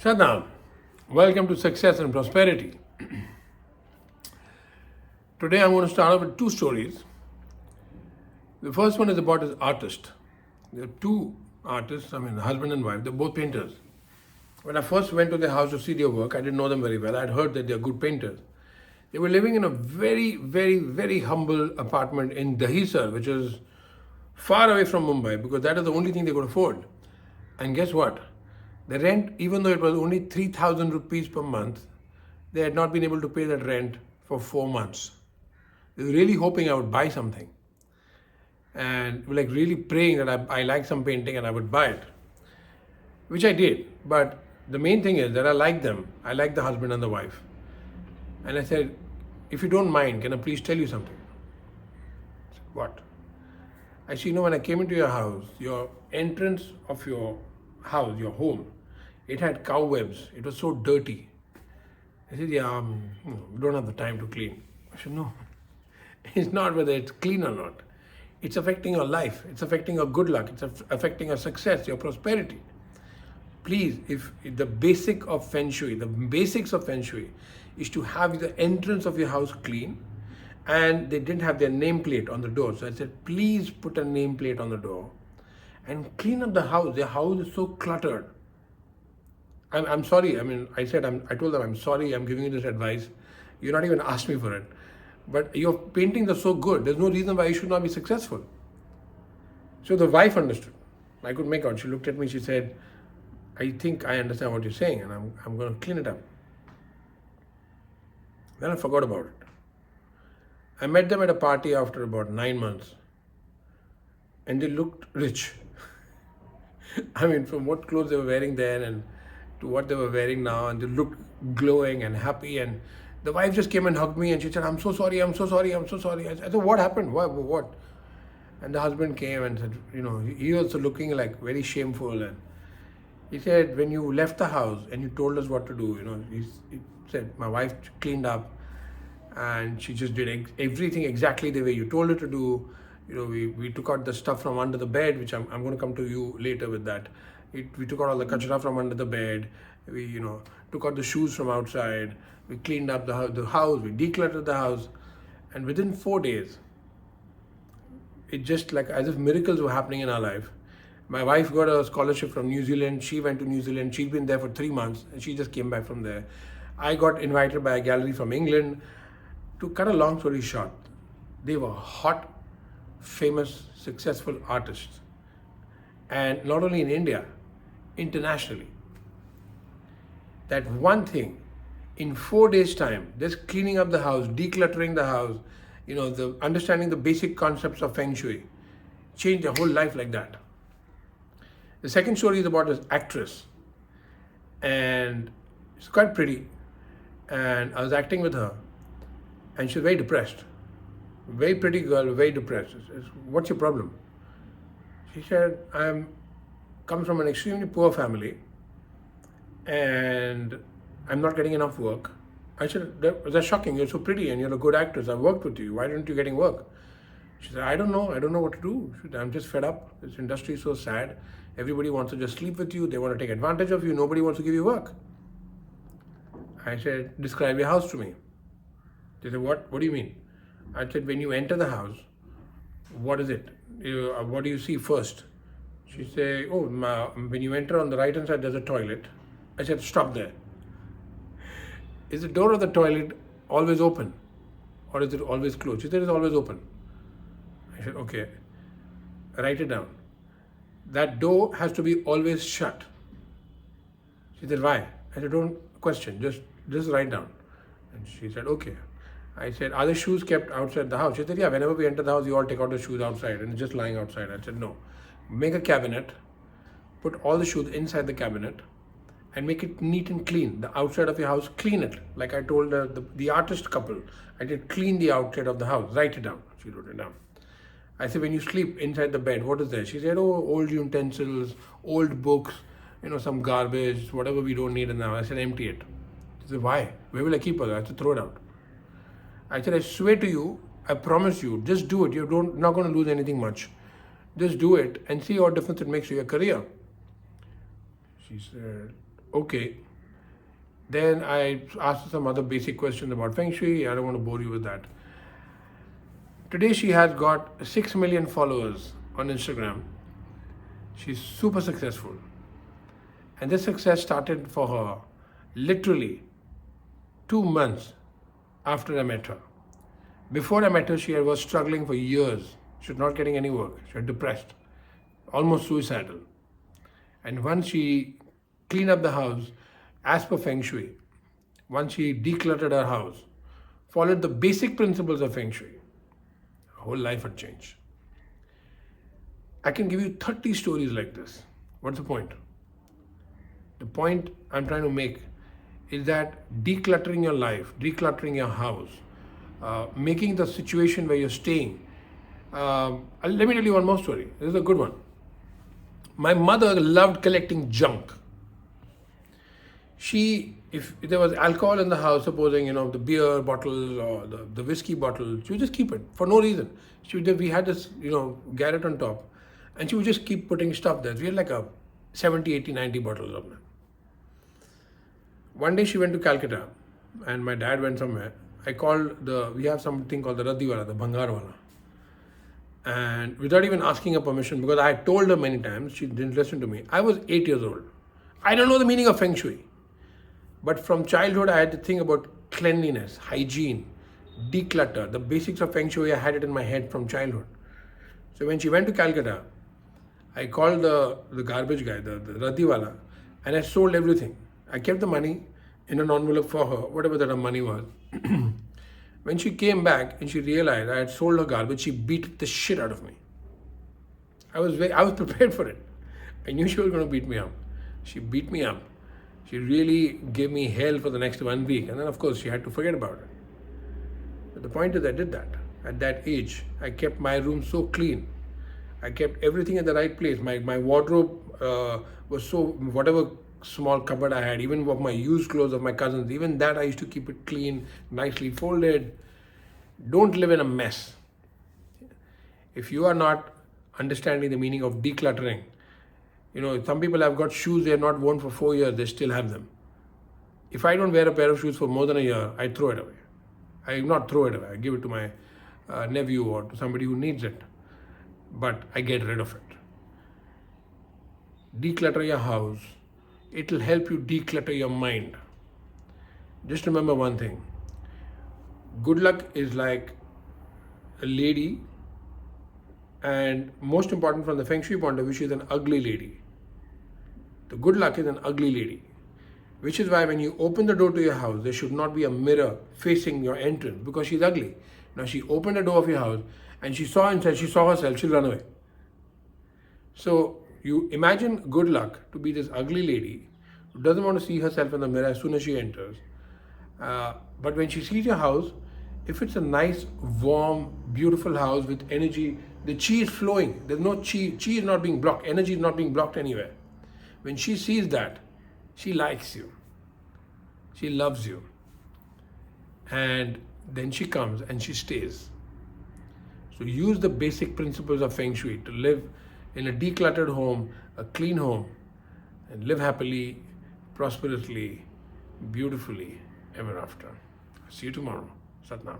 Shadam, welcome to Success and Prosperity. Today I'm going to start off with two stories. The first one is about his artist. There are two artists, husband and wife, they're both painters. When I first went to their house to see their work, I didn't know them very well. I'd heard that they're good painters. They were living in a very, very, very humble apartment in Dahisar, which is far away from Mumbai because that is the only thing they could afford. And guess what? The rent, even though it was only 3,000 rupees per month, they had not been able to pay that rent for 4 months. They were really hoping I would buy something. And like really praying that I like some painting and I would buy it. Which I did. But the main thing is that I like them. I like the husband and the wife. And I said, if you don't mind, can I please tell you something? I said, what? I said, when I came into your house, your entrance of your house, your home, it had cobwebs. It was so dirty. I said, we don't have the time to clean. I said, no. It's not whether it's clean or not. It's affecting your life. It's affecting your good luck. It's affecting your success, your prosperity. Please, if the basics of Feng Shui is to have the entrance of your house clean, and they didn't have their nameplate on the door. So I said, please put a nameplate on the door and clean up the house. The house is so cluttered. I'm sorry. I told them, I'm sorry, I'm giving you this advice. You're not even asked me for it. But your paintings are so good. There's no reason why you should not be successful. So the wife understood. I could make out. She looked at me, she said, I think I understand what you're saying and I'm going to clean it up. Then I forgot about it. I met them at a party after about 9 months and they looked rich. From what clothes they were wearing then and to what they were wearing now, and they looked glowing and happy. And the wife just came and hugged me and she said, I'm so sorry. I said, what happened? What? And the husband came and said, he also looking like very shameful. And he said, when you left the house and you told us what to do, he said, my wife cleaned up and she just did everything exactly the way you told her to do. We took out the stuff from under the bed, which I'm going to come to you later with that. We took out all the kachra from under the bed. We, took out the shoes from outside. We cleaned up the house. We decluttered the house. And within 4 days, it just like as if miracles were happening in our life. My wife got a scholarship from New Zealand. She went to New Zealand. She'd been there for 3 months and she just came back from there. I got invited by a gallery from England. To cut a long story short, they were hot, famous, successful artists. And not only in India, internationally. That one thing, in 4 days' time, just cleaning up the house, decluttering the house, the understanding the basic concepts of Feng Shui, changed their whole life like that. The second story is about this actress. And she's quite pretty. And I was acting with her. And she was very depressed. Very pretty girl, very depressed. I said, what's your problem? She said, I'm come from an extremely poor family and I'm not getting enough work. I said, that's shocking. You're so pretty and you're a good actress. I've worked with you. Why aren't you getting work? She said, I don't know what to do. She said, I'm just fed up. This industry is so sad. Everybody wants to just sleep with you. They want to take advantage of you. Nobody wants to give you work. I said, describe your house to me. She said, what do you mean? I said, when you enter the house, what is it? What do you see first? She said, when you enter on the right hand side, there's a toilet. I said, stop there. Is the door of the toilet always open? Or is it always closed? She said, it's always open. I said, okay, write it down. That door has to be always shut. She said, why? I said, don't question, just write down. And she said, okay. I said, are the shoes kept outside the house? She said, yeah, whenever we enter the house, you all take out the shoes outside and it's just lying outside. I said, no. Make a cabinet, put all the shoes inside the cabinet and make it neat and clean. The outside of your house, clean it. Like I told the artist couple, I did clean the outside of the house. Write it down. She wrote it down. I said, when you sleep inside the bed, what is there? She said, old utensils, old books, some garbage, whatever we don't need in the house. I said, empty it. She said, why? Where will I keep it? I said, throw it out. I said, I swear to you, I promise you, just do it. You're not going to lose anything much. Just do it and see what difference it makes to your career. She said, okay. Then I asked her some other basic questions about Feng Shui. I don't want to bore you with that. Today she has got 6 million followers on Instagram. She's super successful. And this success started for her literally 2 months after I met her. Before I met her, she was struggling for years. She was not getting any work. She was depressed, almost suicidal. And once she cleaned up the house as per Feng Shui, once she decluttered her house, followed the basic principles of Feng Shui, her whole life had changed. I can give you 30 stories like this. What's the point? The point I'm trying to make is that decluttering your life, decluttering your house, making the situation where you're staying. Let me tell you one more story. This is a good one. My mother loved collecting junk. If there was alcohol in the house, supposing, the beer bottle or the whiskey bottle, she would just keep it for no reason. We had this, garret on top, and she would just keep putting stuff there. We had like a 70, 80, 90 bottles of them. One day she went to Calcutta, and my dad went somewhere. We have something called the Raddiwala, the Bhangarwala. And without even asking her permission, because I had told her many times, she didn't listen to me. I was 8 years old. I don't know the meaning of Feng Shui. But from childhood, I had to think about cleanliness, hygiene, declutter. The basics of Feng Shui, I had it in my head from childhood. So when she went to Calcutta, I called the garbage guy, the Raddiwala, and I sold everything. I kept the money in an envelope for her, whatever that her money was. When she came back and she realized I had sold her garbage, she beat the shit out of me. I was prepared for it. I knew she was going to beat me up. She beat me up. She really gave me hell for the next 1 week. And then, of course, she had to forget about it. But the point is, I did that. At that age, I kept my room so clean. I kept everything in the right place. My wardrobe was whatever small cupboard I had, even of my used clothes of my cousins, even that I used to keep it clean, nicely folded. Don't live in a mess. If you are not understanding the meaning of decluttering, some people have got shoes they have not worn for 4 years, they still have them. If I don't wear a pair of shoes for more than a year, I throw it away. I not throw it away, I give it to my nephew or to somebody who needs it. But I get rid of it. Declutter your house. It will help you declutter your mind. Just remember one thing. Good luck is like a lady, and most important from the Feng Shui point of view, she is an ugly lady. The good luck is an ugly lady. Which is why when you open the door to your house, there should not be a mirror facing your entrance because she's ugly. Now she opened the door of your house and she saw herself, she'll run away. So you imagine good luck to be this ugly lady who doesn't want to see herself in the mirror as soon as she enters. But when she sees your house, if it's a nice, warm, beautiful house with energy, the chi is flowing. There's no chi. Chi is not being blocked. Energy is not being blocked anywhere. When she sees that, she likes you. She loves you. And then she comes and she stays. So use the basic principles of Feng Shui to live in a decluttered home, a clean home, and live happily, prosperously, beautifully ever after. See you tomorrow. Sat Nam.